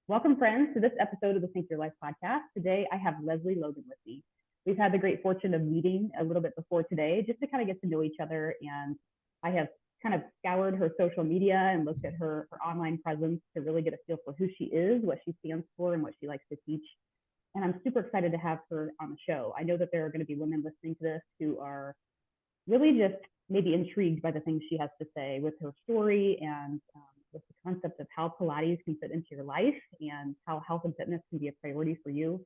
Welcome, friends, to this episode of the Think Your Life podcast. Today, I have Lesley Logan with me. We've had the great fortune of meeting a little bit before today just to kind of get to know each other. And I have kind of scoured her social media and looked at her online presence to really get a feel for who she is, what she stands for, and what she likes to teach. And I'm super excited to have her on the show. I know that there are going to be women listening to this who are really just maybe intrigued by the things she has to say with her story and with the concept of how Pilates can fit into your life and how health and fitness can be a priority for you.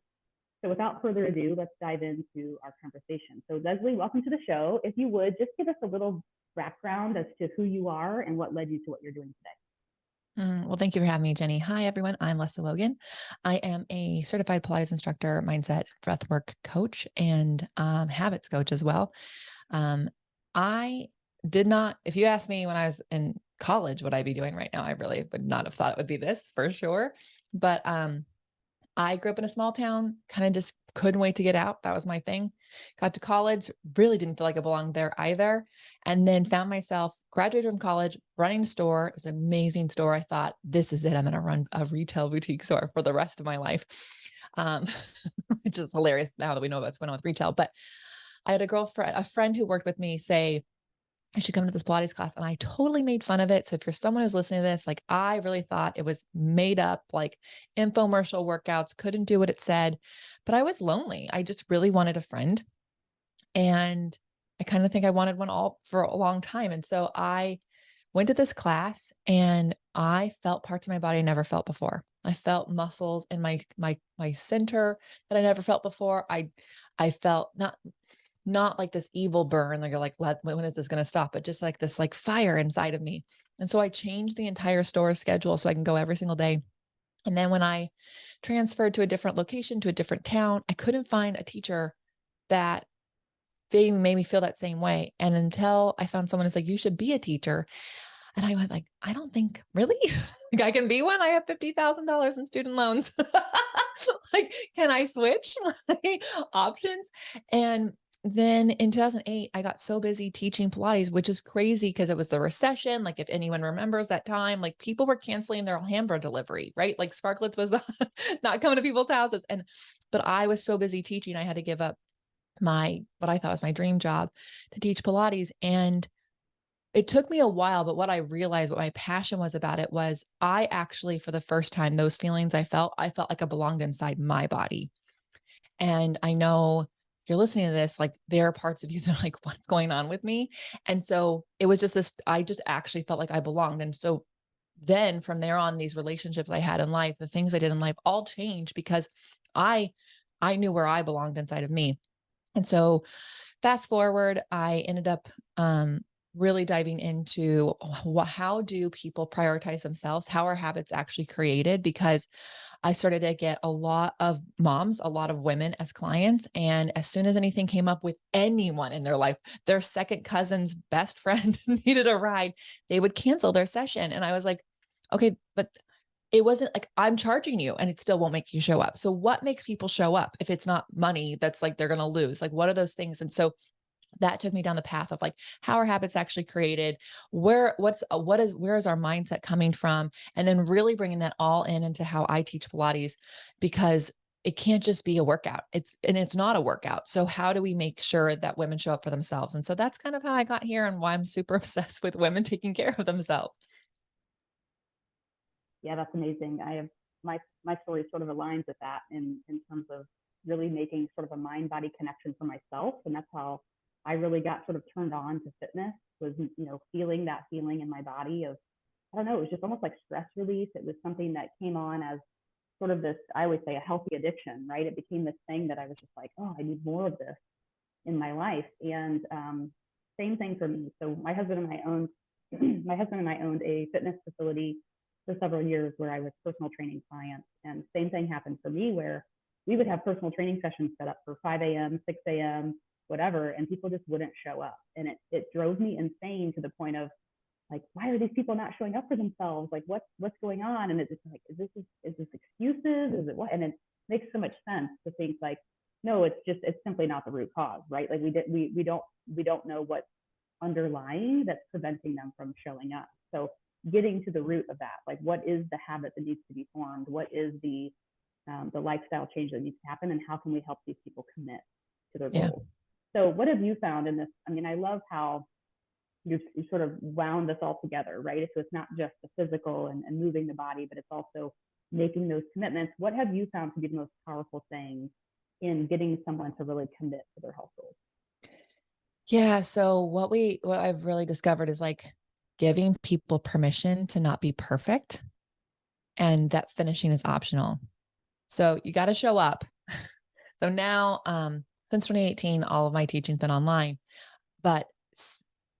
So without further ado, let's dive into our conversation. So Lesley, welcome to the show. If you would, just give us a little background as to who you are and what led you to what you're doing today. Well, thank you for having me, Jenny. Hi, everyone. I'm Lesley Logan. I am a certified Pilates instructor, mindset, breathwork coach, and habits coach as well. I did not, if you asked me when I was in college, what I'd be doing right now, I really would not have thought it would be this for sure. But I grew up in a small town, kind of just couldn't wait to get out. That was my thing. Got to college, really didn't feel like I belonged there either. And then found myself graduated from college, running a store. It was an amazing store. I thought, this is it. I'm going to run a retail boutique store for the rest of my life. Um, which is hilarious now that we know what's going on with retail. But I had a friend who worked with me say, I should come to this Pilates class. And I totally made fun of it. So if you're someone who's listening to this, like I really thought it was made up, like infomercial workouts, couldn't do what it said, but I was lonely. I just really wanted a friend. And I kind of think I wanted one all for a long time. And so I went to this class and I felt parts of my body I never felt before. I felt muscles in my center that I never felt before. I felt not like this evil burn, like you're like, when is this going to stop? But just like this, like fire inside of me. And so I changed the entire store schedule so I can go every single day. And then when I transferred to a different location, to a different town, I couldn't find a teacher that they made me feel that same way. And until I found someone who's like, you should be a teacher. And I went like, I don't think really like I can be one. I have $50,000 in student loans. Like, can I switch my options? And then in 2008, I got so busy teaching Pilates, which is crazy because it was the recession. Like if anyone remembers that time, like people were canceling their hamburger delivery, right? Like Sparklets was not coming to people's houses. But I was so busy teaching, I had to give up what I thought was my dream job to teach Pilates. And it took me a while, but what I realized, what my passion was about it was I actually, for the first time, those feelings I felt like I belonged inside my body. And I know if you're listening to this, like there are parts of you that are like, what's going on with me? And so it was just this, I just actually felt like I belonged. And so then from there on, these relationships I had in life, the things I did in life all changed because I, I knew where I belonged inside of me. And so fast forward, I ended up really diving into how do people prioritize themselves? How are habits actually created? Because I started to get a lot of moms, a lot of women as clients. And as soon as anything came up with anyone in their life, their second cousin's best friend needed a ride, they would cancel their session. And I was like, okay, but it wasn't like I'm charging you and it still won't make you show up. So what makes people show up if it's not money that's like they're going to lose? Like, what are those things? And so that took me down the path of like, how are habits actually created? Where is our mindset coming from? And then really bringing that all into how I teach Pilates, because it can't just be a workout. It's not a workout. So how do we make sure that women show up for themselves? And so that's kind of how I got here and why I'm super obsessed with women taking care of themselves. Yeah, that's amazing. I have my story sort of aligns with that in terms of really making sort of a mind body connection for myself, and that's how I really got sort of turned on to fitness. Was feeling that feeling in my body of I don't know, it was just almost like stress release. It was something that came on as sort of this, I always say, a healthy addiction, right? It became this thing that I was just like, oh, I need more of this in my life. And same thing for me. So my husband and I owned a fitness facility for several years where I was personal training clients. And same thing happened for me where we would have personal training sessions set up for 5 a.m., 6 a.m., whatever, and people just wouldn't show up. And it drove me insane to the point of like, why are these people not showing up for themselves? Like, what's going on? And it's just like, is this excuses? Is it what? And it makes so much sense to think like, no, it's simply not the root cause, right? Like we don't know what's underlying that's preventing them from showing up. So getting to the root of that. Like, what is the habit that needs to be formed? What is the lifestyle change that needs to happen, and how can we help these people commit to their Yeah. goals? So what have you found in this? I mean, I love how you sort of wound this all together, right? So it's not just the physical and moving the body, but it's also making those commitments. What have you found to be the most powerful thing in getting someone to really commit to their health goals? Yeah. So what I've really discovered is like giving people permission to not be perfect and that finishing is optional. So you got to show up. So now, since 2018, all of my teaching's been online, but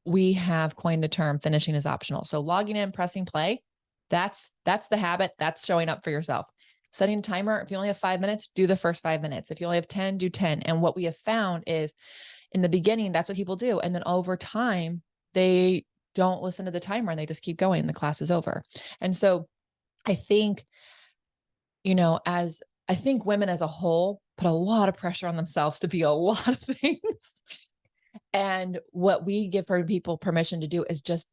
we have coined the term finishing is optional. So logging in, pressing play, that's the habit. That's showing up for yourself. Setting a timer. If you only have 5 minutes, do the first 5 minutes. If you only have 10, do 10. And what we have found is in the beginning, that's what people do. And then over time, they don't listen to the timer and they just keep going. The class is over. And so I think, as I think women as a whole put a lot of pressure on themselves to be a lot of things. And what we give people permission to do is just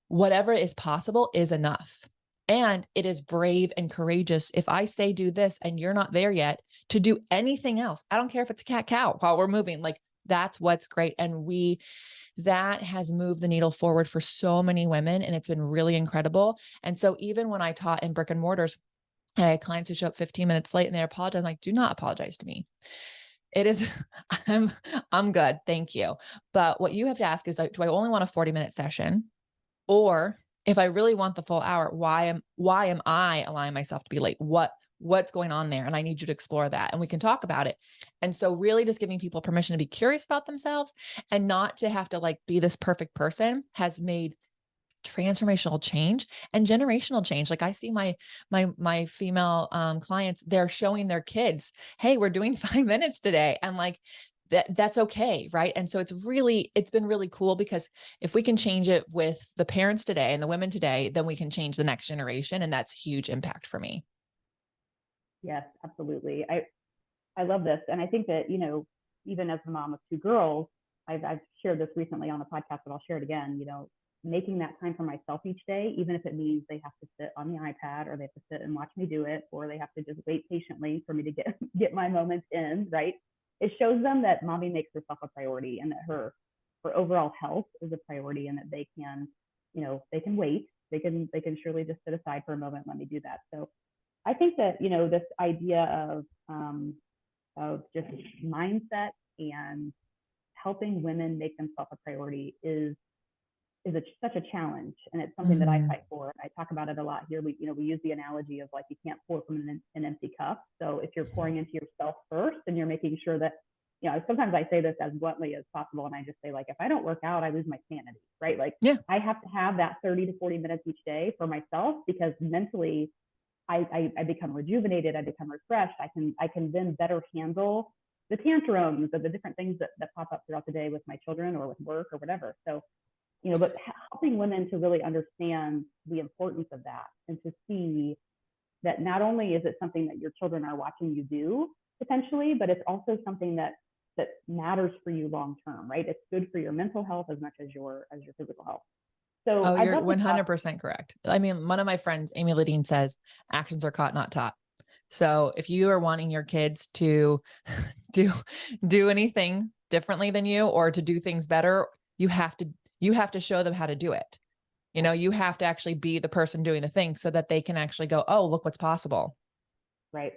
whatever is possible is enough. And it is brave and courageous. If I say do this and you're not there yet to do anything else, I don't care if it's a cat cow while we're moving, like that's what's great. And that has moved the needle forward for so many women. And it's been really incredible. And so even when I taught in brick and mortars, and I had clients who show up 15 minutes late and they apologize, I'm like, do not apologize to me. It is, I'm good. Thank you. But what you have to ask is, like, do I only want a 40-minute session? Or if I really want the full hour, why am I allowing myself to be late? What's going on there? And I need you to explore that and we can talk about it. And so really just giving people permission to be curious about themselves and not to have to like be this perfect person has made transformational change and generational change. Like I see my female clients, they're showing their kids, hey, we're doing 5 minutes today. And like that's okay. Right. And so it's been really cool because if we can change it with the parents today and the women today, then we can change the next generation. And that's huge impact for me. Yes, absolutely. I love this. And I think that, even as the mom of two girls, I've shared this recently on the podcast, but I'll share it again, making that time for myself each day, even if it means they have to sit on the iPad or they have to sit and watch me do it, or they have to just wait patiently for me to get my moments in, right? It shows them that mommy makes herself a priority and that her overall health is a priority and that they can, they can wait. They can surely just sit aside for a moment and let me do that. So I think that, this idea of just mindset and helping women make themselves a priority is such a challenge, and it's something that I fight for. I talk about it a lot here. We use the analogy of like you can't pour from an empty cup. So if you're pouring into yourself first, and you're making sure that, sometimes I say this as bluntly as possible, and I just say like, if I don't work out, I lose my sanity, right? Like Yeah. I have to have that 30 to 40 minutes each day for myself because mentally I become rejuvenated, I become refreshed. I can then better handle the tantrums or the different things that pop up throughout the day with my children or with work or whatever. So but helping women to really understand the importance of that and to see that not only is it something that your children are watching you do potentially, but it's also something that matters for you long term, right? It's good for your mental health as much as your physical health. So You're 100% correct. I mean, one of my friends, Amy Ladine, says actions are caught, not taught. So if you are wanting your kids to do anything differently than you or to do things better, you have to show them how to do it. You have to actually be the person doing the thing so that they can actually go, oh, look what's possible. Right.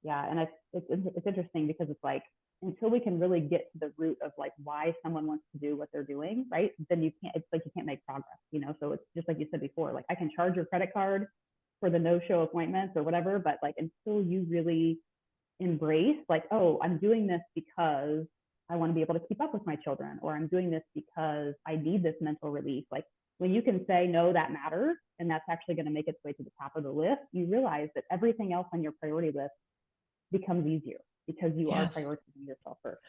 Yeah. And it's interesting because it's like, until we can really get to the root of like why someone wants to do what they're doing, right? Then it's like you can't make progress, So it's just like you said before, like I can charge your credit card for the no-show appointments or whatever, but like until you really embrace like, oh, I'm doing this because I want to be able to keep up with my children, or I'm doing this because I need this mental relief. Like when you can say, no, that matters, and that's actually going to make its way to the top of the list, you realize that everything else on your priority list becomes easier because you are prioritizing yourself first.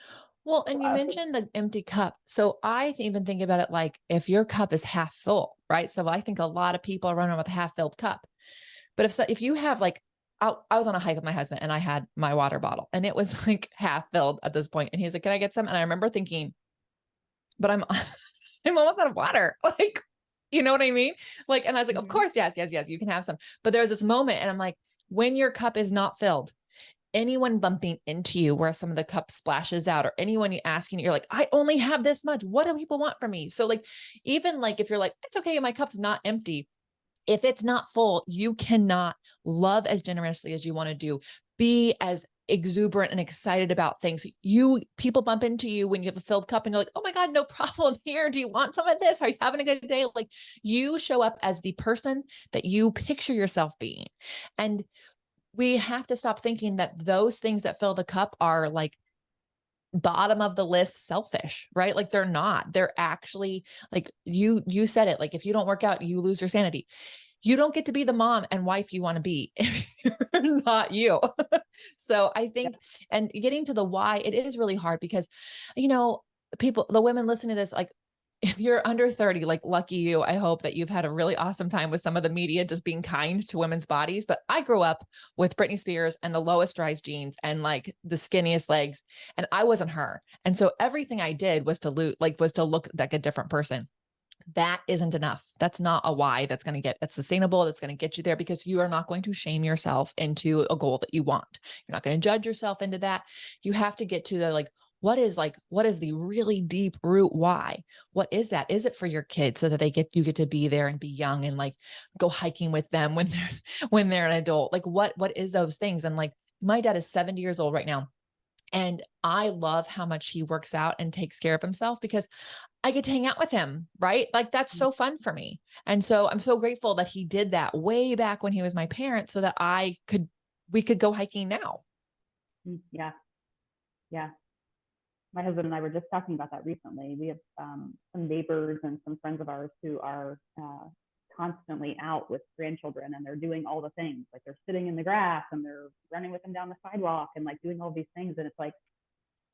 Well, and you mentioned the empty cup. So I even think about it like if your cup is half full, right? So I think a lot of people are running with a half filled cup. But if you have like, I was on a hike with my husband and I had my water bottle and it was like half filled at this point. And he's like, can I get some? And I remember thinking, but I'm almost out of water. Like, You know what I mean? Like, and I was like, of Mhm. course, yes, yes, yes, you can have some. But there's this moment, and I'm like, when your cup is not filled, anyone bumping into you where some of the cup splashes out, or anyone you asking, you're like, I only have this much. What do people want from me? So like, even like if you're like, it's okay, my cup's not empty. If it's not full, you cannot love as generously as you want to do, be as exuberant and excited about things. People bump into you when you have a filled cup and you're like, oh my God, no problem here. Do you want some of this? Are you having a good day? Like, you show up as the person that you picture yourself being. And we have to stop thinking that those things that fill the cup are like bottom of the list selfish, right? Like, they're not. They're actually, like, you said it, like, if you don't work out, you lose your sanity. You don't get to be the mom and wife you want to be if you're not you. So I Yeah. think, and getting to the why, it is really hard because, you know, the women listening to this, like, if you're under 30, like, lucky you, I hope that you've had a really awesome time with some of the media just being kind to women's bodies. But I grew up with Britney Spears and the lowest rise jeans and like the skinniest legs, and I wasn't her. And so everything I did was was to look like a different person. That isn't enough. That's not a why that's sustainable, that's going to get you there, because you are not going to shame yourself into a goal that you want. You're not going to judge yourself into that. You have to get to the what is the really deep root why? What is that? Is it for your kids so that you get to be there and be young and like go hiking with them when they're an adult? Like, what is those things? And like, my dad is 70 years old right now. And I love how much he works out and takes care of himself because I get to hang out with him, right? Like, that's Mm, so fun for me. And so I'm so grateful that he did that way back when he was my parent so that we could go hiking now. yeah. Yeah. My husband and I were just talking about that recently. We have some neighbors and some friends of ours who are constantly out with grandchildren, and they're doing all the things. Like, they're sitting in the grass and they're running with them down the sidewalk and like doing all these things. And it's like,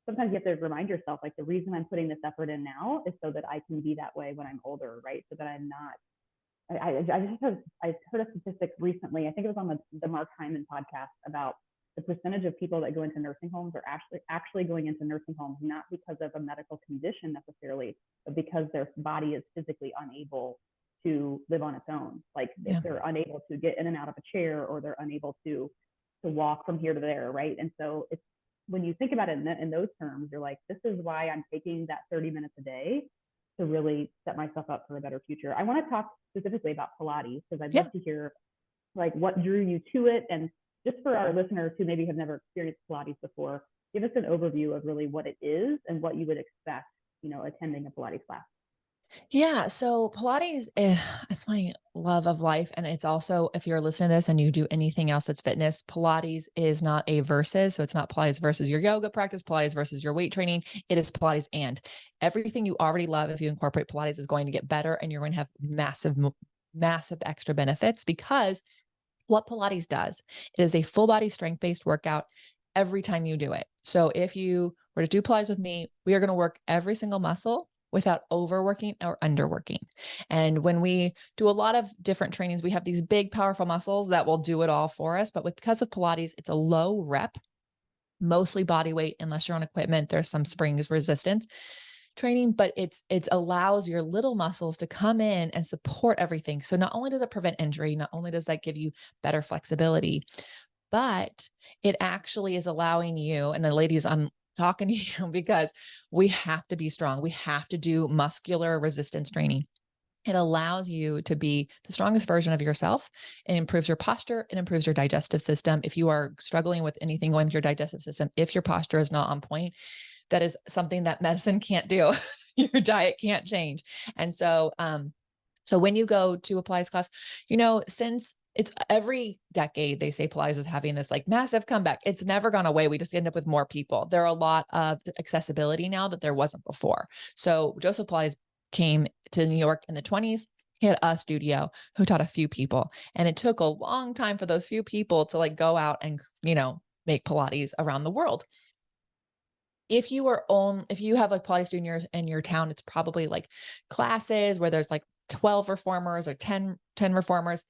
sometimes you have to remind yourself, like, the reason I'm putting this effort in now is so that I can be that way when I'm older, right? So that I'm not. I heard a statistic recently. I think it was on the Mark Hyman podcast about the percentage of people that go into nursing homes are actually going into nursing homes not because of a medical condition necessarily, but because their body is physically unable to live on its own. Like, if Yeah. they're unable to get in and out of a chair, or they're unable to walk from here to there, right? And so it's, when you think about it in those terms, you're like, this is why I'm taking that 30 minutes a day to really set myself up for a better future. I want to talk specifically about Pilates because I'd Yeah. love to hear like what drew you to it, and just for our listeners who maybe have never experienced Pilates before, give us an overview of really what it is and what you would expect, attending a Pilates class. Yeah. So Pilates, it's my love of life. And it's also, if you're listening to this and you do anything else that's fitness, Pilates is not a versus. So it's not Pilates versus your yoga practice, Pilates versus your weight training. It is Pilates and everything you already love. If you incorporate Pilates, is going to get better, and you're going to have massive extra benefits, because what Pilates does, it is a full body strength based workout every time you do it. So if you were to do Pilates with me, we are going to work every single muscle without overworking or underworking. And when we do a lot of different trainings, we have these big, powerful muscles that will do it all for us. But because of Pilates, it's a low rep, mostly body weight, unless you're on equipment, there's some springs resistance training, but it allows your little muscles to come in and support everything. So not only does it prevent injury, not only does that give you better flexibility, but it actually is allowing you, and the ladies, I'm talking to you because we have to be strong. We have to do muscular resistance training. It allows you to be the strongest version of yourself. It improves your posture. It improves your digestive system. If you are struggling with anything going through your digestive system, if your posture is not on point, that is something that medicine can't do. Your diet can't change. And so when you go to a Pilates class, since it's every decade, they say Pilates is having this like massive comeback. It's never gone away. We just end up with more people. There are a lot of accessibility now that there wasn't before. So Joseph Pilates came to New York in the 20s. He had a studio who taught a few people. And it took a long time for those few people to like go out and, make Pilates around the world. If you have like Pilates studio in your town, it's probably like classes where there's like 12 reformers or 10 reformers.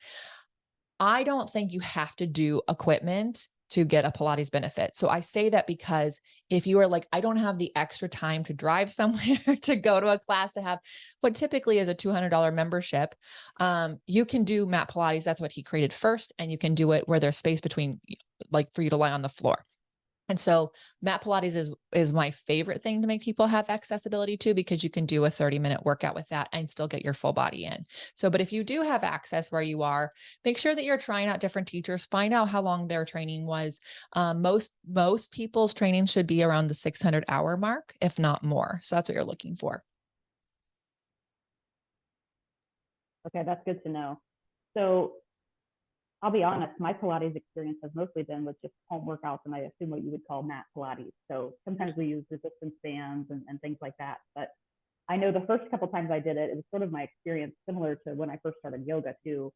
I don't think you have to do equipment to get a Pilates benefit. So I say that because if you are like, I don't have the extra time to drive somewhere to go to a class to have what typically is a $200 membership, you can do mat Pilates. That's what he created first. And you can do it where there's space between, like for you to lie on the floor. And so mat Pilates is my favorite thing to make people have accessibility to, because you can do a 30-minute workout with that and still get your full body in. So, but if you do have access where you are, make sure that you're trying out different teachers, find out how long their training was. Most people's training should be around the 600-hour mark, if not more. So that's what you're looking for. Okay, that's good to know. So I'll be honest, my Pilates experience has mostly been with just home workouts, and I assume what you would call mat Pilates. So sometimes we use resistance bands and things like that. But I know the first couple times I did it, it was sort of my experience similar to when I first started yoga too,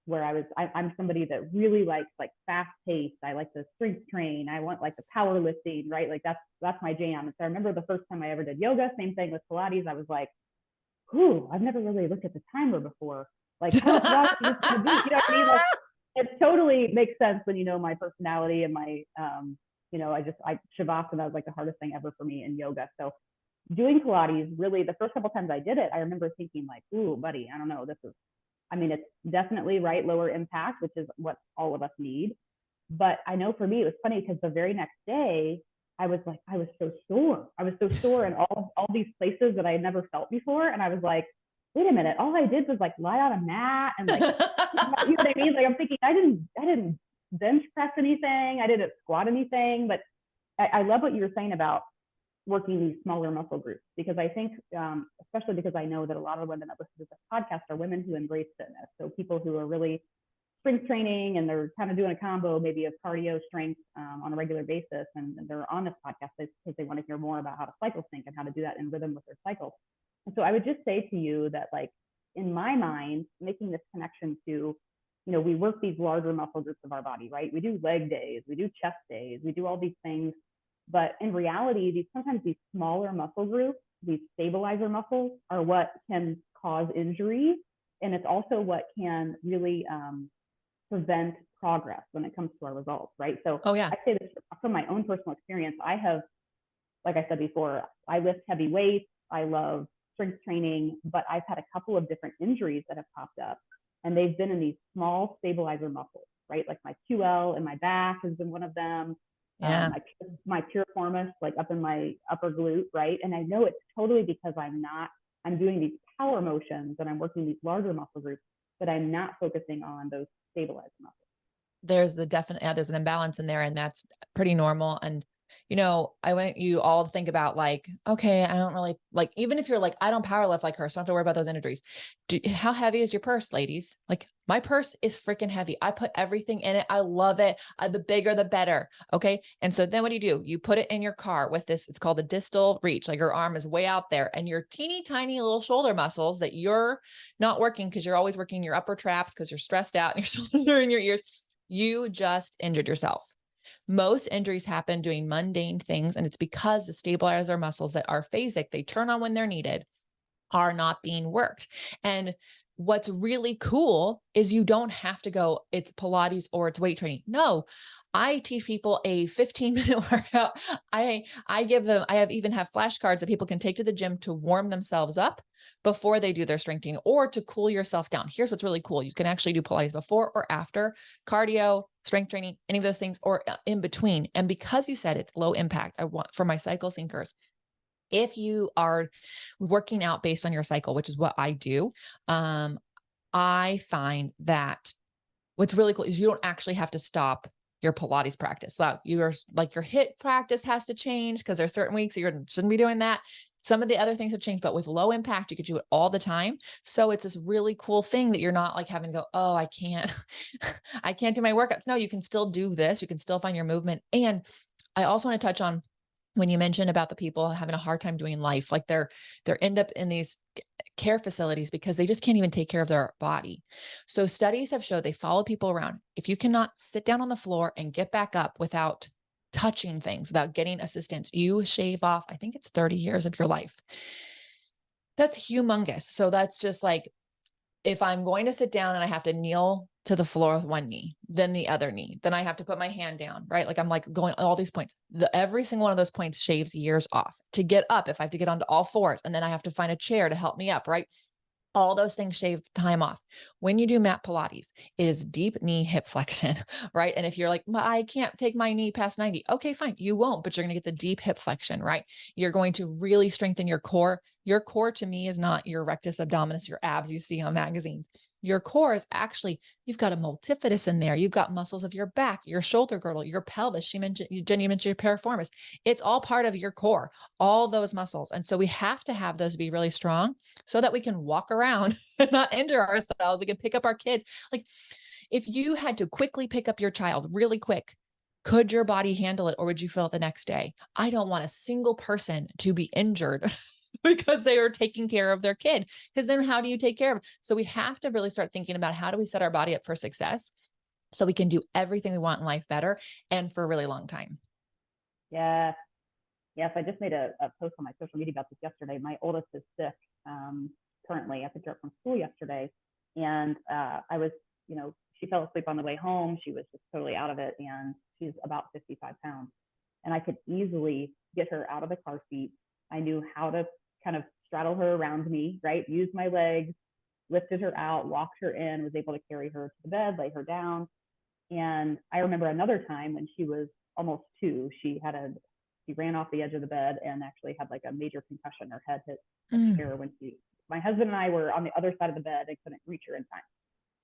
where I'm somebody that really likes like fast paced. I like to strength train. I want like the powerlifting, right? Like that's my jam. And so I remember the first time I ever did yoga, same thing with Pilates. I was like, "Ooh, I've never really looked at the timer before. Like, how much longer is this gonna be?" You know what I mean? Like, it totally makes sense when you know my personality and my, Shavasana was like the hardest thing ever for me in yoga. So doing Pilates, really, the first couple times I did it, I remember thinking like, "Ooh, buddy, I don't know. It's definitely right, lower impact, which is what all of us need." But I know for me, it was funny because the very next day, I was like, I was so sore. I was so sore in all these places that I had never felt before. And I was like, wait a minute, all I did was like lie on a mat and like, you know what I mean? Like I'm thinking I didn't bench press anything. I didn't squat anything. But I love what you were saying about working these smaller muscle groups, because I think, especially because I know that a lot of women that listen to this podcast are women who embrace fitness. So people who are really strength training and they're kind of doing a combo maybe of cardio strength on a regular basis, and they're on this podcast because they want to hear more about how to cycle sync and how to do that in rhythm with their cycles. And so I would just say to you that, like, in my mind, making this connection to, we work these larger muscle groups of our body, right? We do leg days, we do chest days, we do all these things, but in reality, sometimes these smaller muscle groups, these stabilizer muscles, are what can cause injury, and it's also what can really prevent progress when it comes to our results, right? So Oh yeah. I say this from my own personal experience. I have, like I said before, I lift heavy weights. I love strength training, but I've had a couple of different injuries that have popped up, and they've been in these small stabilizer muscles, right? Like my QL in my back has been one of them. Yeah. My piriformis, like up in my upper glute, right? And I know it's totally because I'm doing these power motions and I'm working these larger muscle groups, but I'm not focusing on those stabilizer muscles. There's there's an imbalance in there, and that's pretty normal. And, I want you all to think about like, okay, I don't really like, even if you're like, I don't power lift like her, so I don't have to worry about those injuries. How heavy is your purse, ladies? Like my purse is freaking heavy. I put everything in it. I love it. The bigger, the better. Okay. And so then what do? You put it in your car with this, it's called a distal reach. Like your arm is way out there, and your teeny tiny little shoulder muscles that you're not working because you're always working your upper traps because you're stressed out and your shoulders are in your ears. You just injured yourself. Most injuries happen doing mundane things, and it's because the stabilizer muscles that are phasic, they turn on when they're needed, are not being worked. And what's really cool is you don't have to go, it's Pilates or it's weight training. No, I teach people a 15-minute workout. I even have flashcards that people can take to the gym to warm themselves up before they do their strength training, or to cool yourself down. Here's what's really cool. You can actually do Pilates before or after cardio, strength training, any of those things, or in between. And because you said it's low impact, I want for my cycle syncers, if you are working out based on your cycle, which is what I do, I find that what's really cool is you don't actually have to stop your Pilates practice. Like your HIIT practice has to change because there's certain weeks you shouldn't be doing that. Some of the other things have changed, but with low impact, you could do it all the time. So it's this really cool thing that you're not like having to go, oh, I can't, I can't do my workouts. No, you can still do this. You can still find your movement. And I also want to touch on when you mentioned about the people having a hard time doing life, like they're end up in these care facilities because they just can't even take care of their body. So studies have showed they follow people around. If you cannot sit down on the floor and get back up without touching things, without getting assistance, you shave off, I think it's 30 years of your life. That's humongous. So that's just like, if I'm going to sit down and I have to kneel to the floor with one knee, then the other knee. Then I have to put my hand down, right? Like I'm like going all these points. Every single one of those points shaves years off. To get up, if I have to get onto all fours, and then I have to find a chair to help me up, right? All those things shave time off. When you do mat Pilates, it is deep knee hip flexion, right? And if you're like, I can't take my knee past 90. Okay, fine. You won't, but you're going to get the deep hip flexion, right? You're going to really strengthen your core. Your core to me is not your rectus abdominis, your abs you see on magazines. Your core is actually, you've got a multifidus in there. You've got muscles of your back, your shoulder girdle, your pelvis. Jenny mentioned your piriformis. It's all part of your core, all those muscles. And so we have to have those be really strong so that we can walk around and not injure ourselves. We can pick up our kids. Like if you had to quickly pick up your child really quick, could your body handle it, or would you feel it the next day? I don't want a single person to be injured because they are taking care of their kid. Because then how do you take care of it? So we have to really start thinking about how do we set our body up for success so we can do everything we want in life better and for a really long time. Yes. Yes. I just made a post on my social media about this yesterday. My oldest is sick currently. I picked her up from school yesterday, and I was, she fell asleep on the way home. She was just totally out of it, and she's about 55 pounds. And I could easily get her out of the car seat. I knew how to kind of straddle her around me, right? Use my legs, lifted her out, walked her in, was able to carry her to the bed, lay her down. And I remember another time when she was almost 2, she ran off the edge of the bed and actually had like a major concussion. Her head hit a chair when my husband and I were on the other side of the bed and couldn't reach her in time.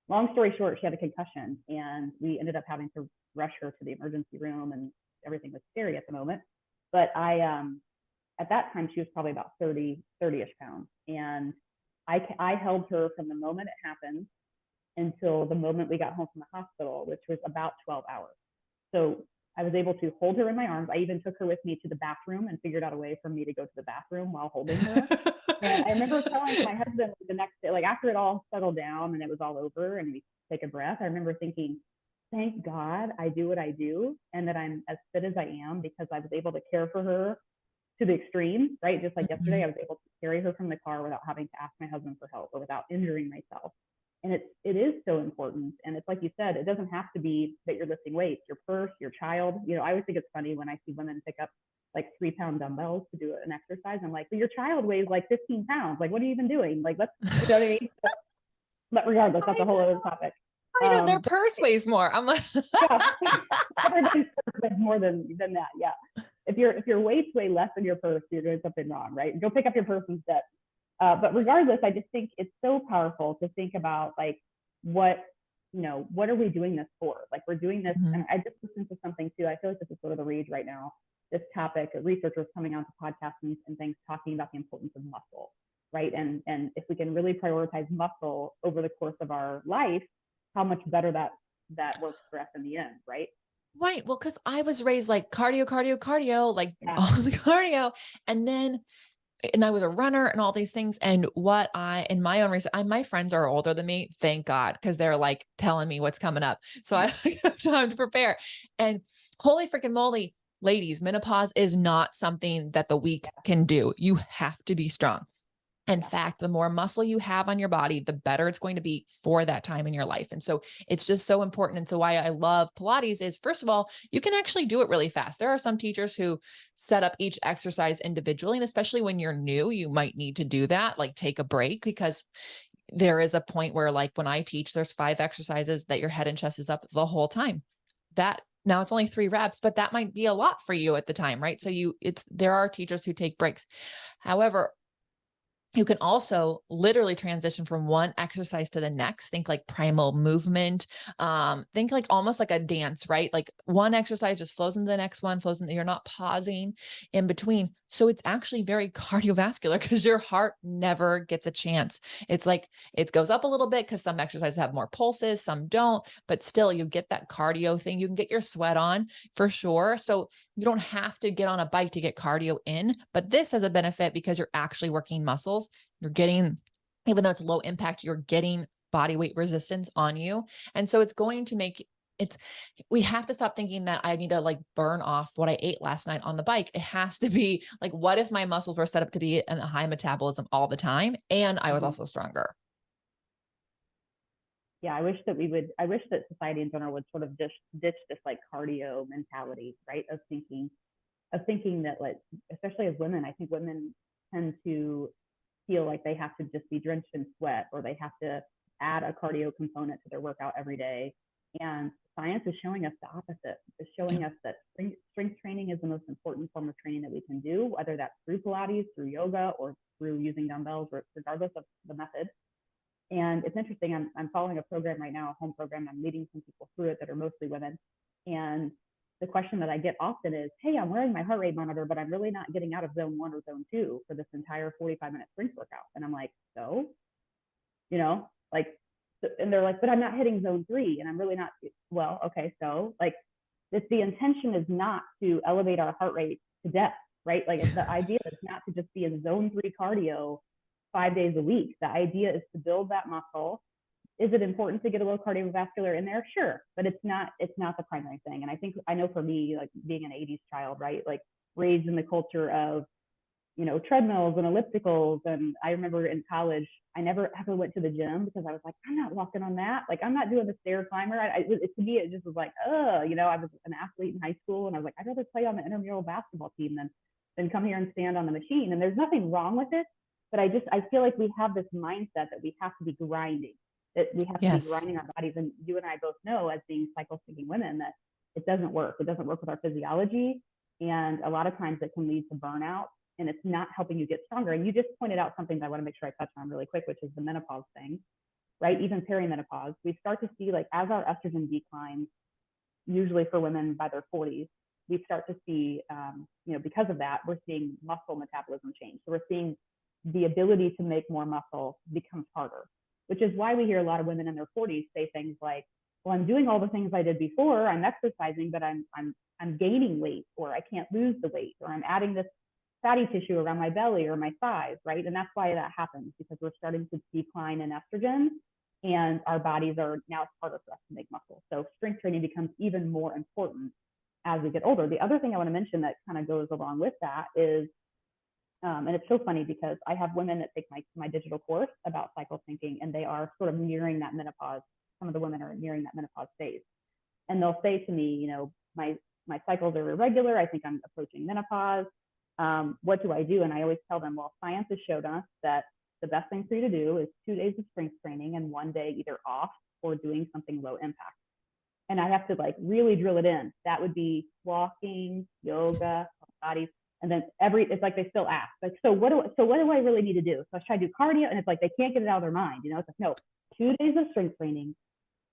Long story short, she had a concussion, and we ended up having to rush her to the emergency room, and everything was scary at the moment. But at that time, she was probably about 30-ish pounds. And I held her from the moment it happened until the moment we got home from the hospital, which was about 12 hours. So I was able to hold her in my arms. I even took her with me to the bathroom and figured out a way for me to go to the bathroom while holding her. And I remember telling my husband the next day, like after it all settled down and it was all over and we take a breath, I remember thinking, thank God I do what I do and that I'm as fit as I am because I was able to care for her to the extreme, right? Just like yesterday, I was able to carry her from the car without having to ask my husband for help or without injuring myself. And it is so important. And it's like you said, it doesn't have to be that you're lifting weights, your purse, your child. I always think it's funny when I see women pick up like 3-pound dumbbells to do an exercise. I'm like, but your child weighs like 15 pounds. Like, what are you even doing? Like, you know what I mean? But regardless, that's a whole other topic. I know their purse weighs more. I'm like, yeah, everybody's purse weighs more than that. Yeah. If your weights weigh less than your purse, you're doing something wrong, right? Go pick up your purse instead. But regardless, I just think it's so powerful to think about like what are we doing this for? Like we're doing this, and I just listened to something too. I feel like this is sort of the rage right now. This topic, researchers coming onto podcasts and things talking about the importance of muscle, right? And if we can really prioritize muscle over the course of our life, how much better that works for us in the end, right? Right. Well, because I was raised like cardio, like all the cardio, and I was a runner and all these things. And in my own research, my friends are older than me, thank God, because they're like telling me what's coming up. So I have time to prepare. And holy freaking moly, ladies, menopause is not something that the weak can do. You have to be strong. In fact, the more muscle you have on your body, the better it's going to be for that time in your life. And so it's just so important. And so why I love Pilates is, first of all, you can actually do it really fast. There are some teachers who set up each exercise individually. And especially when you're new, you might need to do that, like take a break, because there is a point where, like when I teach, there's 5 exercises that your head and chest is up the whole time. Now it's only 3 reps, but that might be a lot for you at the time, right? So there are teachers who take breaks. However, you can also literally transition from one exercise to the next. Think like primal movement. Think like almost like a dance, right? Like one exercise just flows into the next one, you're not pausing in between. So it's actually very cardiovascular because your heart never gets a chance. It's like it goes up a little bit because some exercises have more pulses, some don't, but still you get that cardio thing. You can get your sweat on for sure. So you don't have to get on a bike to get cardio in, but this has a benefit because you're actually working muscles. You're getting, even though it's low impact, you're getting body weight resistance on you. And so it's going to make we have to stop thinking that I need to like burn off what I ate last night on the bike. It has to be like, what if my muscles were set up to be in a high metabolism all the time? And I was also stronger. yeah, I wish that society in general would sort of ditch this like cardio mentality, right? Of thinking that, like, especially as women, I think women tend to feel like they have to just be drenched in sweat, or they have to add a cardio component to their workout every day. And science is showing us the opposite. It's Yeah. showing us that strength training is the most important form of training that we can do, whether that's through Pilates, through yoga, or through using dumbbells, or regardless of the method. And it's interesting. I'm following a program right now, a home program. I'm leading some people through it that are mostly women. And the question that I get often is, hey, I'm wearing my heart rate monitor, but I'm really not getting out of zone 1 or zone 2 for this entire 45-minute strength workout. And I'm like, so, you know, like, and they're like, but I'm not hitting zone 3 and I'm really not. Well, okay. So like, if the intention is not to elevate our heart rate to death, right? Like, the idea is not to just be in zone 3 cardio 5 days a week. The idea is to build that muscle. Is it important to get a little cardiovascular in there? Sure, but it's not the primary thing. And I know for me, like being an 80s child, right? Like raised in the culture of, treadmills and ellipticals. And I remember in college, I never ever went to the gym because I was like, I'm not walking on that. Like, I'm not doing the stair climber. To me, it just was like, I was an athlete in high school, and I was like, I'd rather play on the intramural basketball team than come here and stand on the machine. And there's nothing wrong with it, but I feel like we have this mindset that we have to be grinding, that we have to be Yes. grinding our bodies. And you and I both know, as being cycle syncing women, that it doesn't work. It doesn't work with our physiology. And a lot of times it can lead to burnout, and it's not helping you get stronger. And you just pointed out something that I want to make sure I touch on really quick, which is the menopause thing, right? Even perimenopause, we start to see, like, as our estrogen declines, usually for women by their 40s, we start to see, because of that, we're seeing muscle metabolism change. So we're seeing the ability to make more muscle becomes harder, which is why we hear a lot of women in their 40s say things like, well, I'm doing all the things I did before, I'm exercising, but I'm gaining weight, or I can't lose the weight, or I'm adding this fatty tissue around my belly or my thighs, right? And that's why that happens, because we're starting to decline in estrogen, and our bodies are now, it's harder for us to make muscle. So strength training becomes even more important as we get older. The other thing I want to mention that kind of goes along with that is, and it's so funny because I have women that take my digital course about cycle syncing, and they are sort of nearing that menopause. Some of the women are nearing that menopause phase, and they'll say to me, my cycles are irregular. I think I'm approaching menopause. What do I do? And I always tell them, well, science has showed us that the best thing for you to do is 2 days of strength training and 1 day either off or doing something low impact. And I have to, like, really drill it in. That would be walking, yoga, bodies. And then it's like they still ask, like, so what do I really need to do? So I try to do cardio, and it's like they can't get it out of their mind. It's like, no, 2 days of strength training,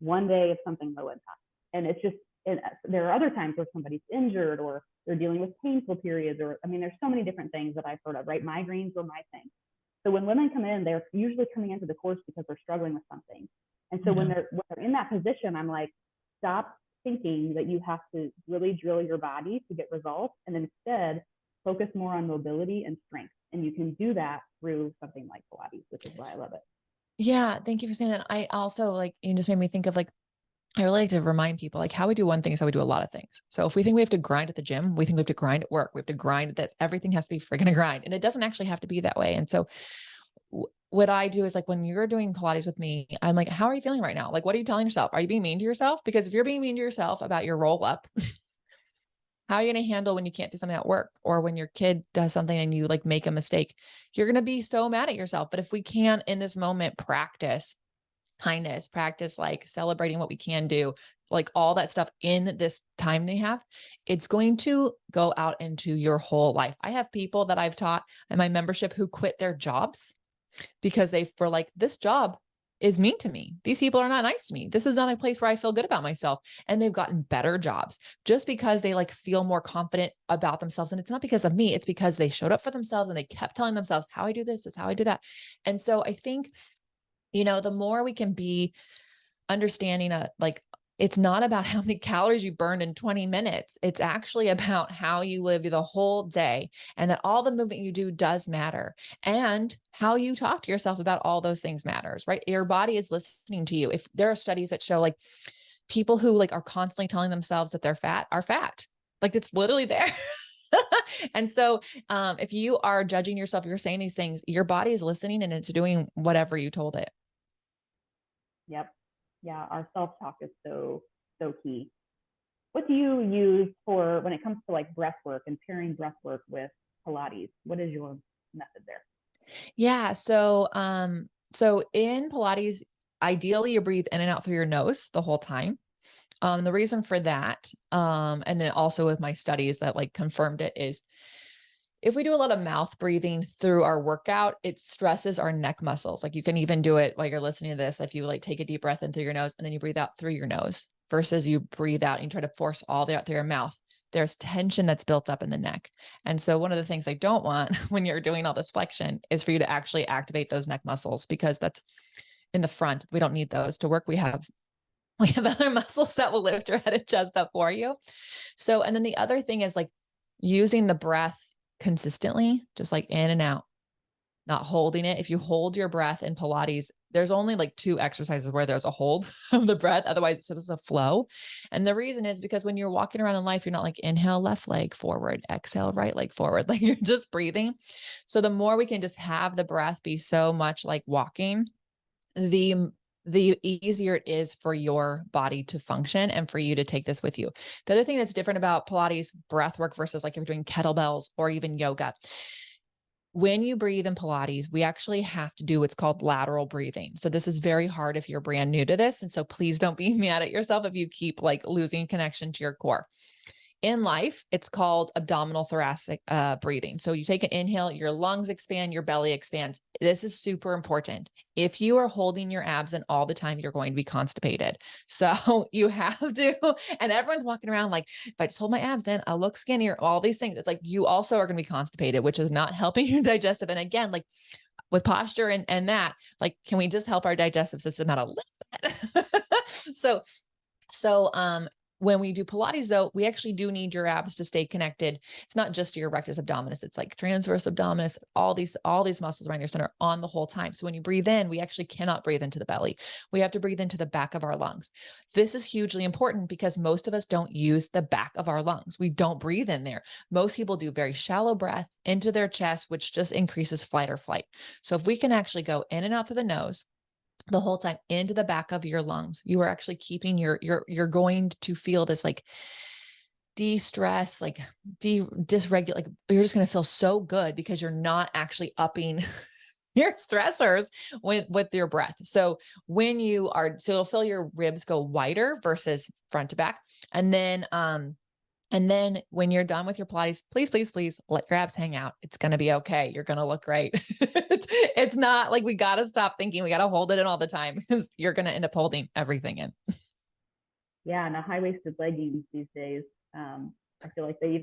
1 day of something low impact. And it's just, and there are other times where somebody's injured, or they're dealing with painful periods, or, I mean, there's so many different things that I've heard of, right? Migraines were my thing. So when women come in, they're usually coming into the course because they're struggling with something. And so when they're in that position, I'm like, stop thinking that you have to really drill your body to get results, and instead focus more on mobility and strength. And you can do that through something like Pilates, which is why I love it. Yeah. Thank you for saying that. I also, like, you just made me think of, like, I really like to remind people, like, how we do one thing is how we do a lot of things. So if we think we have to grind at the gym, we think we have to grind at work, we have to grind at this, everything has to be freaking a grind. And it doesn't actually have to be that way. And so what I do is, like, when you're doing Pilates with me, I'm like, how are you feeling right now? Like, what are you telling yourself? Are you being mean to yourself? Because if you're being mean to yourself about your roll up, how are you going to handle when you can't do something at work, or when your kid does something and you, like, make a mistake? You're going to be so mad at yourself. But if we can, in this moment, practice kindness, practice, like, celebrating what we can do, like, all that stuff in this time they have, it's going to go out into your whole life. I have people that I've taught in my membership who quit their jobs because they were like, this job is mean to me. These people are not nice to me. This is not a place where I feel good about myself. And they've gotten better jobs just because they, like, feel more confident about themselves. And it's not because of me. It's because they showed up for themselves and they kept telling themselves, how I do this is how I do that. And so I think, the more we can be understanding, like, it's not about how many calories you burned in 20 minutes. It's actually about how you live the whole day, and that all the movement you do does matter, and how you talk to yourself about all those things matters, right? Your body is listening to you. If there are studies that show, like, people who, like, are constantly telling themselves that they're fat are fat, like, it's literally there. And so, if you are judging yourself, you're saying these things, your body is listening and it's doing whatever you told it. Yep. Yeah, our self-talk is so key. What do you use for when it comes to like breath work and pairing breath work with Pilates? What is your method there? Yeah. So in Pilates, ideally you breathe in and out through your nose the whole time. The reason for that, and then also with my studies that like confirmed it, is if we do a lot of mouth breathing through our workout, it stresses our neck muscles. Like you can even do it while you're listening to this. If you like take a deep breath in through your nose and then you breathe out through your nose versus you breathe out and you try to force all the out through your mouth, there's tension that's built up in the neck. And so one of the things I don't want when you're doing all this flexion is for you to actually activate those neck muscles, because that's in the front. We don't need those to work. We have other muscles that will lift your head and chest up for you. So, and then the other thing is like using the breath consistently, just like in and out, not holding it. If you hold your breath in Pilates, there's only like 2 exercises where there's a hold of the breath. Otherwise, it's supposed to flow. And the reason is because when you're walking around in life, you're not like inhale, left leg forward, exhale, right leg forward. Like you're just breathing. So the more we can just have the breath be so much like walking, the easier it is for your body to function and for you to take this with you. The other thing that's different about Pilates breath work versus like if you're doing kettlebells or even yoga, when you breathe in Pilates, we actually have to do what's called lateral breathing. So this is very hard if you're brand new to this. And so please don't be mad at yourself if you keep like losing connection to your core. In life, it's called abdominal thoracic breathing. So you take an inhale, your lungs expand, your belly expands. This is super important. If you are holding your abs in all the time, you're going to be constipated. So you have to, and everyone's walking around like, if I just hold my abs in, I'll look skinnier, all these things. It's like, you also are going to be constipated, which is not helping your digestive. And again, like with posture and that, like, can we just help our digestive system out a little bit? so so when we do Pilates though, we actually do need your abs to stay connected. It's not just your rectus abdominis, it's like transverse abdominis, all these muscles around your center on the whole time. So when you breathe in, we actually cannot breathe into the belly. We have to breathe into the back of our lungs. This is hugely important because most of us don't use the back of our lungs. We don't breathe in there. Most people do very shallow breath into their chest, which just increases flight or flight. So if we can actually go in and out through the nose, the whole time into the back of your lungs, you are actually keeping you're going to feel this like de-stress, like dysregulate, like you're just going to feel so good because you're not actually upping your stressors with your breath. So so you'll feel your ribs go wider versus front to back. And then when you're done with your Pilates, please let your abs hang out. It's going to be okay. You're going to look great. it's not like we got to stop thinking we got to hold it in all the time because you're going to end up holding everything in. Yeah, and the high-waisted leggings these days, I feel like they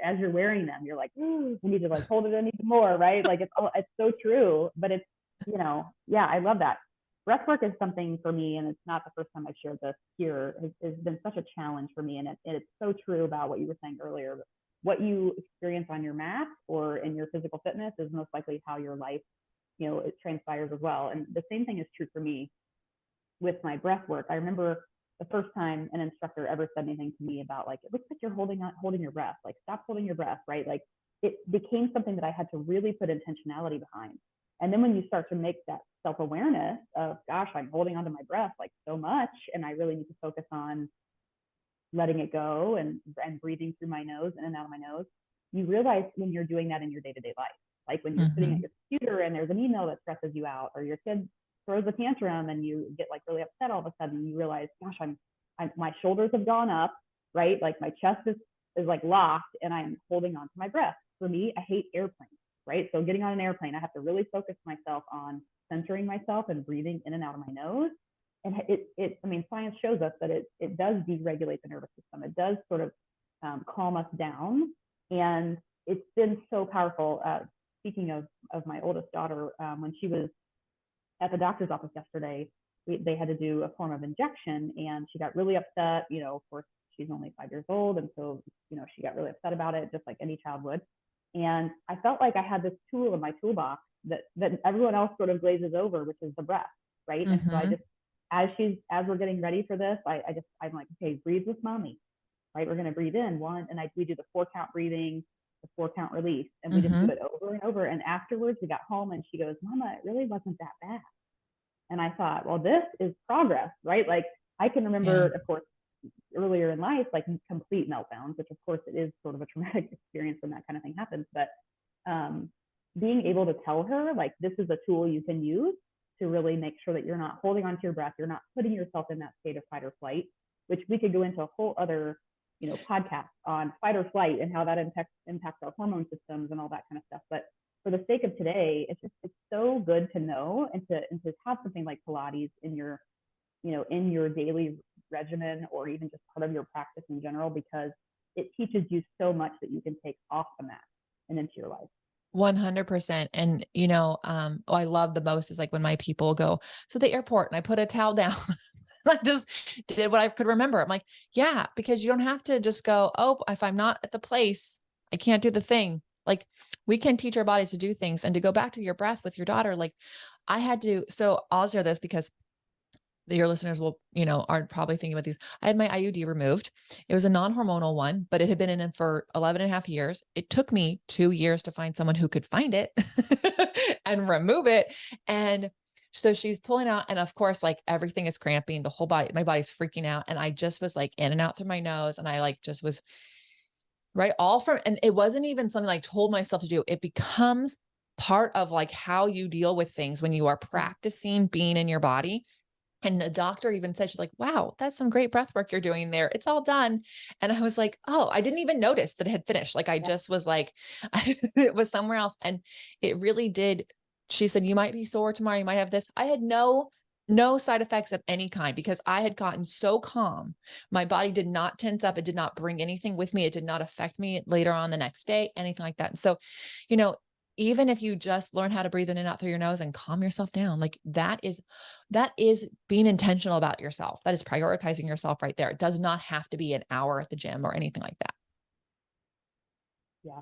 as you're wearing them, you're like, you need to like hold it in even more, right? Like it's so true, but it's, yeah, I love that. Breath work is something for me, and it's not the first time I've shared this here. Has been such a challenge for me, and it's so true about what you were saying earlier. What you experience on your mat or in your physical fitness is most likely how your life, it transpires as well. And the same thing is true for me with my breath work. I remember the first time an instructor ever said anything to me about like, it looks like you're holding your breath, like stop holding your breath, right? Like it became something that I had to really put intentionality behind. And then when you start to make that self-awareness of, gosh, I'm holding onto my breath like so much, and I really need to focus on letting it go and breathing through my nose, in and out of my nose, you realize when you're doing that in your day-to-day life, like when you're sitting at your computer and there's an email that stresses you out, or your kid throws a tantrum and you get like really upset all of a sudden, you realize, gosh, my shoulders have gone up, right? Like my chest is like locked and I'm holding on to my breath. For me, I hate airplanes, right? So getting on an airplane, I have to really focus myself on centering myself and breathing in and out of my nose. And I mean, science shows us that it does deregulate the nervous system. It does sort of calm us down. And it's been so powerful. Speaking of my oldest daughter, when she was at the doctor's office yesterday, they had to do a form of injection, and she got really upset. Of course, she's only 5 years old, and so she got really upset about it, just like any child would. And I felt like I had this tool in my toolbox that everyone else sort of glazes over, which is the breath, right? And so I just, as we're getting ready for this, I'm like, okay, breathe with mommy, right? We're going to breathe in one, and we do the 4-count breathing, the 4-count release, and we just do it over and over. And afterwards, we got home, and she goes, Mama, it really wasn't that bad. And I thought, well, this is progress, right? Like I can remember, of course, earlier in life, like complete meltdowns, which of course it is sort of a traumatic experience when that kind of thing happens. But being able to tell her, like, this is a tool you can use to really make sure that you're not holding onto your breath, you're not putting yourself in that state of fight or flight, which we could go into a whole other, podcast on fight or flight and how that impacts our hormone systems and all that kind of stuff. But for the sake of today, it's so good to know and to have something like Pilates in your in your daily regimen or even just part of your practice in general, because it teaches you so much that you can take off the mat and into your life. 100%. And, I love the most is like when my people go to the airport and I put a towel down. I just did what I could remember. I'm like, yeah, because you don't have to just go, oh, if I'm not at the place, I can't do the thing. Like we can teach our bodies to do things. And to go back to your breath with your daughter, like I had to, so I'll share this because your listeners will, aren't probably thinking about these. I had my IUD removed. It was a non-hormonal one, but it had been in it for 11 and a half years. It took me 2 years to find someone who could find it and remove it. And so she's pulling out. And of course, like everything is cramping, the whole body, my body's freaking out. And I just was like in and out through my nose. And I like just was right all from, and it wasn't even something I told myself to do. It becomes part of like how you deal with things when you are practicing being in your body. And the doctor even said, she's like, wow, that's some great breath work you're doing there. It's all done. And I was like, oh, I didn't even notice that it had finished. Like, I just was like, it was somewhere else. And it really did. She said, you might be sore tomorrow. You might have this. I had no side effects of any kind because I had gotten so calm. My body did not tense up. It did not bring anything with me. It did not affect me later on the next day, anything like that. And so, even if you just learn how to breathe in and out through your nose and calm yourself down, like that is being intentional about yourself. That is prioritizing yourself right there. It does not have to be an hour at the gym or anything like that. Yeah,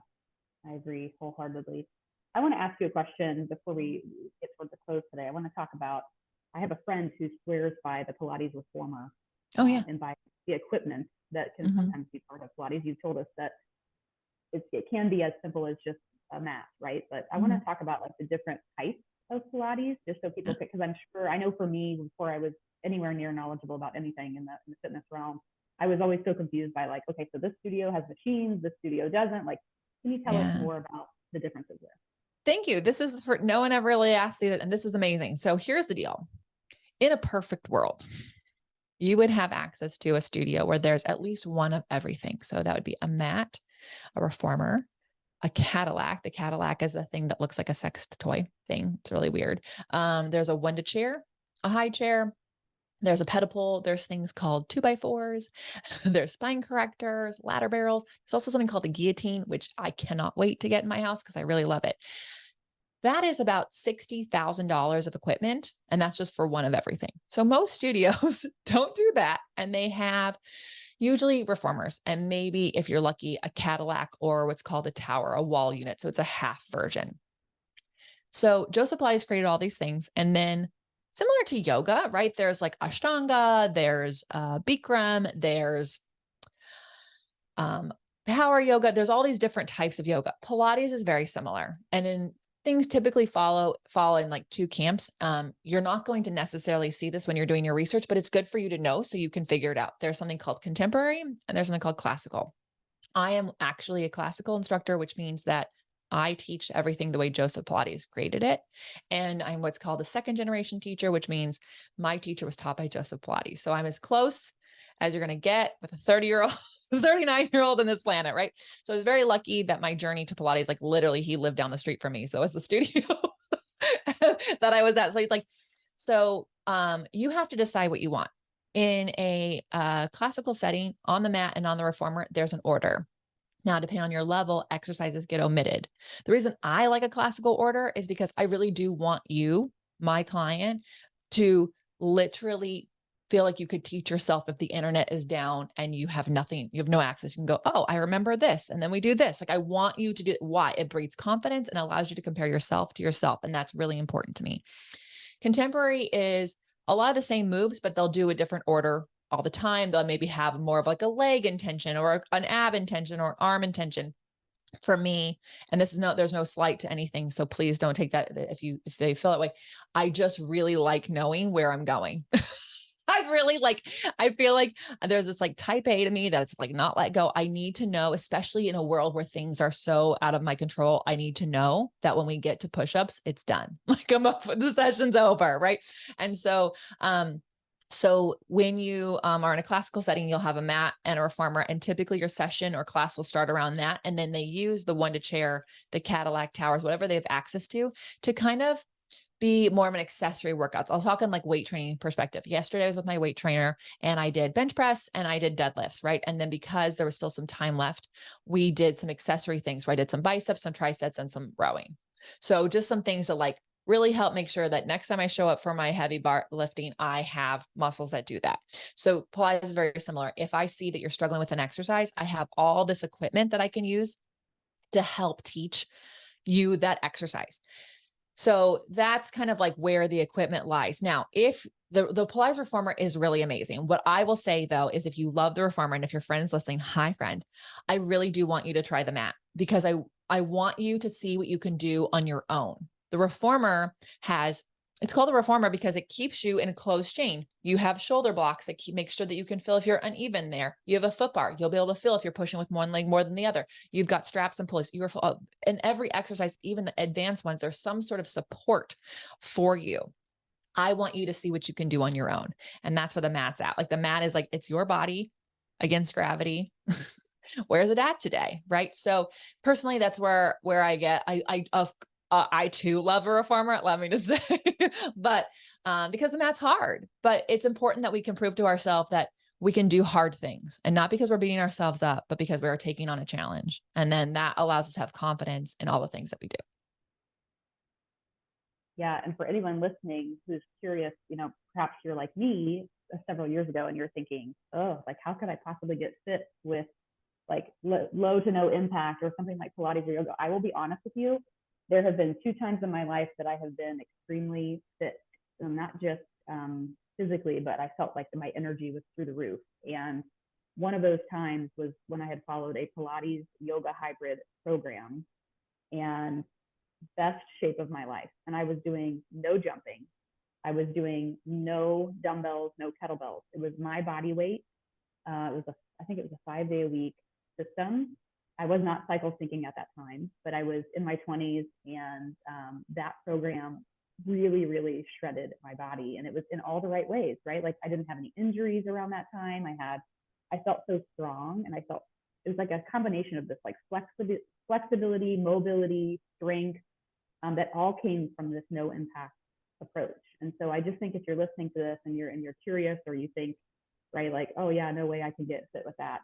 I agree wholeheartedly. I want to ask you a question before we get towards the close today. I want to talk about, I have a friend who swears by the Pilates reformer. Oh yeah. And by the equipment that can sometimes be part of Pilates. You've told us that it can be as simple as just a mat, right? But I want to talk about like the different types of Pilates, just so people, because I'm sure, I know for me, before I was anywhere near knowledgeable about anything in the fitness realm, I was always so confused by like, okay, so this studio has machines, this studio doesn't. Like, can you tell us more about the differences there? Thank you. This is for no one ever really asked me that, and this is amazing. So here's the deal. In a perfect world, you would have access to a studio where there's at least one of everything. So that would be a mat, a reformer, a Cadillac. The Cadillac is a thing that looks like a sex toy thing. It's really weird. There's a Wenda chair, a high chair. There's a pedipole. There's things called 2x4s. There's spine correctors, ladder barrels. There's also something called the guillotine, which I cannot wait to get in my house because I really love it. That is about $60,000 of equipment. And that's just for one of everything. So most studios don't do that. And they have usually reformers, and maybe if you're lucky, a Cadillac or what's called a tower, a wall unit. So it's a half version. So Joseph Pilates created all these things. And then similar to yoga, right? There's like Ashtanga, there's Bikram, there's power yoga. There's all these different types of yoga. Pilates is very similar. And in things typically fall in like two camps. You're not going to necessarily see this when you're doing your research, but it's good for you to know so you can figure it out. There's something called contemporary and there's something called classical. I am actually a classical instructor, which means that I teach everything the way Joseph Pilates created it. And I'm what's called a second generation teacher, which means my teacher was taught by Joseph Pilates. So I'm as close as you're going to get with a 39-year-old on this planet, right? So I was very lucky that my journey to Pilates, like literally he lived down the street from me. So it's the studio that I was at. So you have to decide what you want. In a classical setting, on the mat and on the reformer, there's an order. Now, depending on your level, exercises get omitted. The reason I like a classical order is because I really do want you, my client, to literally feel like you could teach yourself if the internet is down and you have nothing, you have no access. You can go, oh, I remember this. And then we do this. Like I want you to do why it breeds confidence and allows you to compare yourself to yourself. And that's really important to me. Contemporary is a lot of the same moves, but they'll do a different order all the time. They'll maybe have more of like a leg intention or an ab intention or arm intention. for me, and there's no slight to anything. So please don't take that if they feel that way. I just really like knowing where I'm going. I feel like there's this like type A to me that's like not let go. I need to know, especially in a world where things are so out of my control. I need to know that when we get to push-ups, it's done. Like the session's over. Right. And so when you are in a classical setting, you'll have a mat and a reformer, and typically your session or class will start around that. And then they use the one to chair, the Cadillac towers, whatever they have access to kind of be more of an accessory workouts. I'll talk in like weight training perspective. Yesterday I was with my weight trainer and I did bench press and I did deadlifts, right? And then because there was still some time left, we did some accessory things, right? I did some biceps, some triceps, and some rowing. So just some things to like really help make sure that next time I show up for my heavy bar lifting, I have muscles that do that. So Pilates is very similar. If I see that you're struggling with an exercise, I have all this equipment that I can use to help teach you that exercise. So that's kind of like where the equipment lies. Now, if the Pilates reformer is really amazing. What I will say though, is if you love the reformer and if your friend's listening, hi friend, I really do want you to try the mat because I want you to see what you can do on your own. The reformer it's called the reformer because it keeps you in a closed chain. You have shoulder blocks that make sure that you can feel if you're uneven there. You have a foot bar. You'll be able to feel if you're pushing with one leg more than the other. You've got straps and pulleys. In every exercise, even the advanced ones, there's some sort of support for you. I want you to see what you can do on your own. And that's where the mat's at. Like the mat is like, it's your body against gravity. Where's it at today? Right. So personally, that's where I too love a reformer, let me just say, but because the mat's hard, but it's important that we can prove to ourselves that we can do hard things, and not because we're beating ourselves up, but because we are taking on a challenge. And then that allows us to have confidence in all the things that we do. Yeah. And for anyone listening who's curious, perhaps you're like me several years ago and you're thinking, oh, like, how could I possibly get fit with like low to no impact or something like Pilates or yoga? I will be honest with you. There have been 2 times in my life that I have been extremely fit, and not just physically, but I felt like my energy was through the roof. And one of those times was when I had followed a Pilates yoga hybrid program, and best shape of my life. And I was doing no jumping. I was doing no dumbbells, no kettlebells. It was my body weight. I think it was a 5-day a week system. I was not cycle syncing at that time, but I was in my 20s, and that program really, really shredded my body, and it was in all the right ways, right? Like I didn't have any injuries around that time. I felt so strong, and I felt it was like a combination of this like flexibility, mobility, strength, that all came from this no impact approach. And so I just think if you're listening to this and you're curious, or you think, right, like, oh yeah, no way I can get fit with that,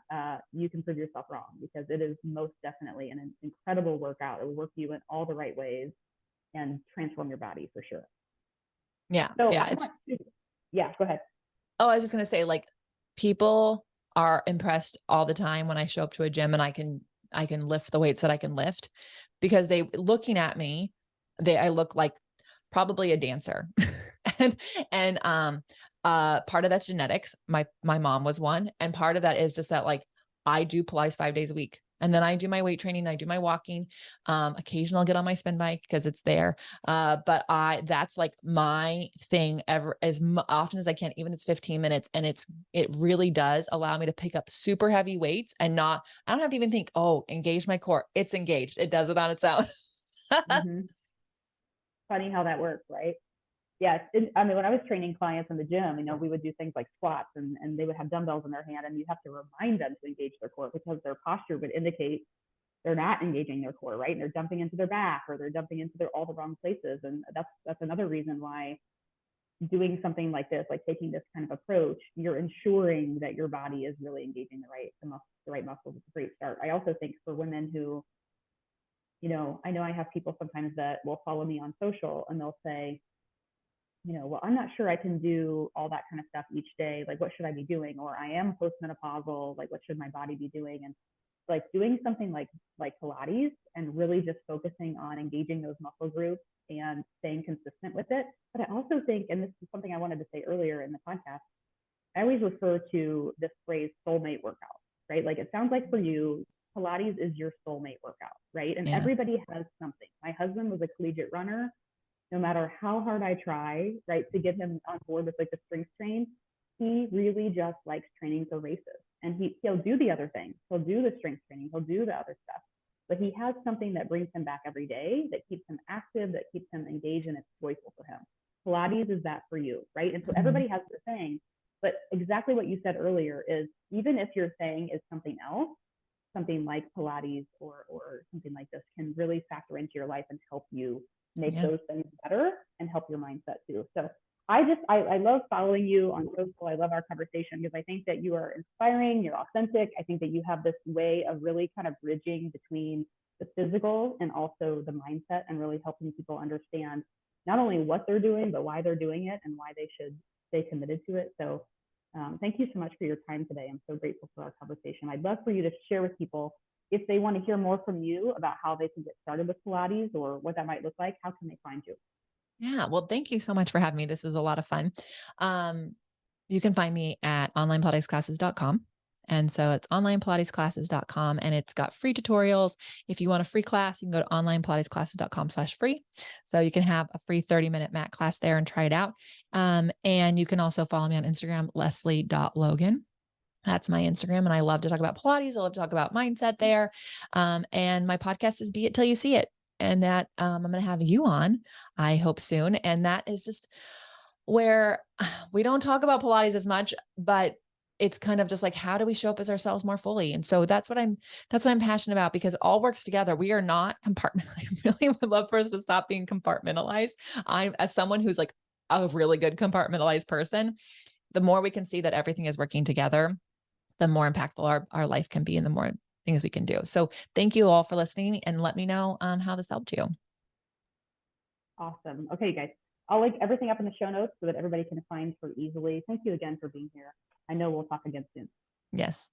you can prove yourself wrong, because it is most definitely an incredible workout. It will work you in all the right ways and transform your body for sure. Yeah. So Yeah. yeah, go ahead. Oh, I was just going to say, like, people are impressed all the time when I show up to a gym and I can lift the weights that I can lift, because looking at me, I look like probably a dancer. and part of that's genetics. My mom was one. And part of that is just that, like, I do Pilates 5 days a week. And then I do my weight training. I do my walking. Occasionally I'll get on my spin bike because it's there. But that's like my thing ever, as often as I can, even if it's 15 minutes. And it really does allow me to pick up super heavy weights and I don't have to even think, oh, engage my core. It's engaged. It does it on its own. Mm-hmm. Funny how that works, right? Yes. I mean, when I was training clients in the gym, we would do things like squats, and they would have dumbbells in their hand, and you have to remind them to engage their core, because their posture would indicate they're not engaging their core, right? And they're dumping into their back, or they're dumping into all the wrong places. And that's another reason why doing something like this, like taking this kind of approach, you're ensuring that your body is really engaging the right muscles. It's a great start. I also think for women who, I know I have people sometimes that will follow me on social, and they'll say, well, I'm not sure I can do all that kind of stuff each day. Like, what should I be doing? Or I am postmenopausal. Like, what should my body be doing? And like doing something like Pilates, and really just focusing on engaging those muscle groups and staying consistent with it. But I also think, and this is something I wanted to say earlier in the podcast, I always refer to this phrase soulmate workout, right? Like, it sounds like for you, Pilates is your soulmate workout, right? And Yeah. everybody has something. My husband was a collegiate runner. No matter how hard I try, right, to get him on board with like the strength train, he really just likes training for races. And he'll do the other things. He'll do the strength training. He'll do the other stuff. But he has something that brings him back every day, that keeps him active, that keeps him engaged, and it's joyful for him. Pilates is that for you, right? And so everybody has their thing. But exactly what you said earlier is, even if your thing is something else, something like Pilates or something like this can really factor into your life and help you make those things better and help your mindset too. So I love following you on social. I love our conversation because I think that you are inspiring, you're authentic. I think that you have this way of really kind of bridging between the physical and also the mindset, and really helping people understand not only what they're doing, but why they're doing it and why they should stay committed to it. So thank you so much for your time today. I'm so grateful for our conversation. I'd love for you to share with people, if they want to hear more from you about how they can get started with Pilates or what that might look like, how can they find you? Yeah. Well, thank you so much for having me. This was a lot of fun. You can find me at onlinepilatesclasses.com. And so it's onlinepilatesclasses.com, and it's got free tutorials. If you want a free class, you can go to onlinepilatesclasses.com/free. So you can have a free 30-minute mat class there and try it out. And you can also follow me on Instagram, Lesley.Logan. That's my Instagram. And I love to talk about Pilates. I love to talk about mindset there. And my podcast is Be It Till You See It. And that I'm going to have you on, I hope soon. And that is just where we don't talk about Pilates as much, but it's kind of just like, how do we show up as ourselves more fully? And so that's what I'm passionate about, because it all works together. We are not compartmentalized. I really would love for us to stop being compartmentalized. I'm, as someone who's like a really good compartmentalized person, the more we can see that everything is working together, the more impactful our life can be and the more things we can do. So thank you all for listening, and let me know how this helped you. Awesome. Okay, guys. I'll link everything up in the show notes so that everybody can find her easily. Thank you again for being here. I know we'll talk again soon. Yes.